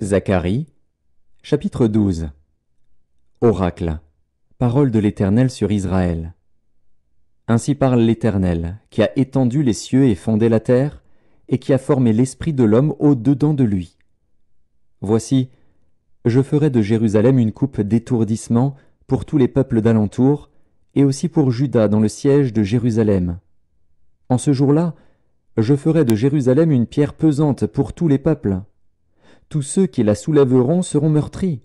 Zacharie, chapitre 12. Oracle. Parole de l'Éternel sur Israël. Ainsi parle l'Éternel, qui a étendu les cieux et fondé la terre, et qui a formé l'esprit de l'homme au-dedans de lui. Voici, je ferai de Jérusalem une coupe d'étourdissement pour tous les peuples d'alentour, et aussi pour Juda dans le siège de Jérusalem. En ce jour-là, je ferai de Jérusalem une pierre pesante pour tous les peuples. Tous ceux qui la soulèveront seront meurtris,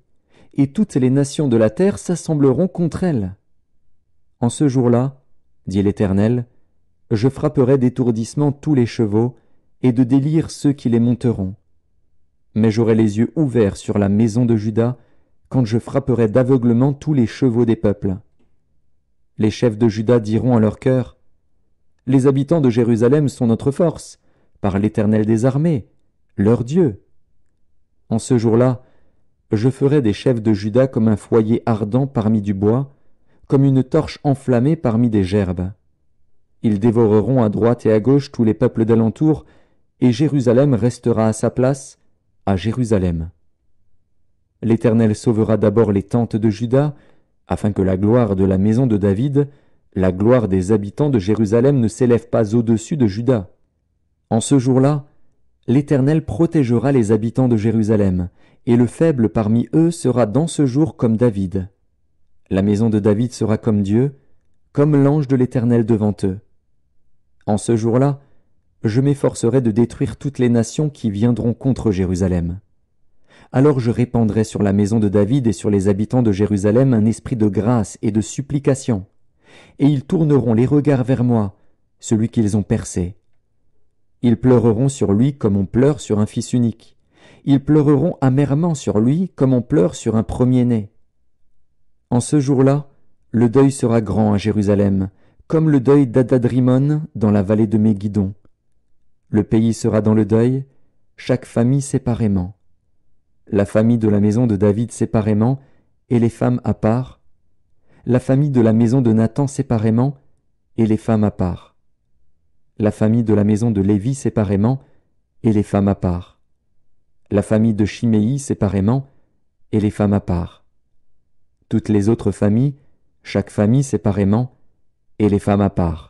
et toutes les nations de la terre s'assembleront contre elle. En ce jour-là, dit l'Éternel, je frapperai d'étourdissement tous les chevaux, et de délire ceux qui les monteront. Mais j'aurai les yeux ouverts sur la maison de Juda, quand je frapperai d'aveuglement tous les chevaux des peuples. Les chefs de Juda diront à leur cœur, les habitants de Jérusalem sont notre force, par l'Éternel des armées, leur Dieu. En ce jour-là, je ferai des chefs de Juda comme un foyer ardent parmi du bois, comme une torche enflammée parmi des gerbes. Ils dévoreront à droite et à gauche tous les peuples d'alentour, et Jérusalem restera à sa place, à Jérusalem. L'Éternel sauvera d'abord les tentes de Juda, afin que la gloire de la maison de David, la gloire des habitants de Jérusalem ne s'élève pas au-dessus de Juda. En ce jour-là, l'Éternel protégera les habitants de Jérusalem, et le faible parmi eux sera dans ce jour comme David. La maison de David sera comme Dieu, comme l'ange de l'Éternel devant eux. En ce jour-là, je m'efforcerai de détruire toutes les nations qui viendront contre Jérusalem. Alors je répandrai sur la maison de David et sur les habitants de Jérusalem un esprit de grâce et de supplication, et ils tourneront les regards vers moi, celui qu'ils ont percé. Ils pleureront sur lui comme on pleure sur un fils unique. Ils pleureront amèrement sur lui comme on pleure sur un premier-né. En ce jour-là, le deuil sera grand à Jérusalem, comme le deuil d'Adadrimon dans la vallée de Méguidon. Le pays sera dans le deuil, chaque famille séparément. La famille de la maison de David séparément, et les femmes à part. La famille de la maison de Nathan séparément, et les femmes à part. La famille de la maison de Lévi séparément, et les femmes à part. La famille de Chiméi séparément, et les femmes à part. Toutes les autres familles, chaque famille séparément, et les femmes à part.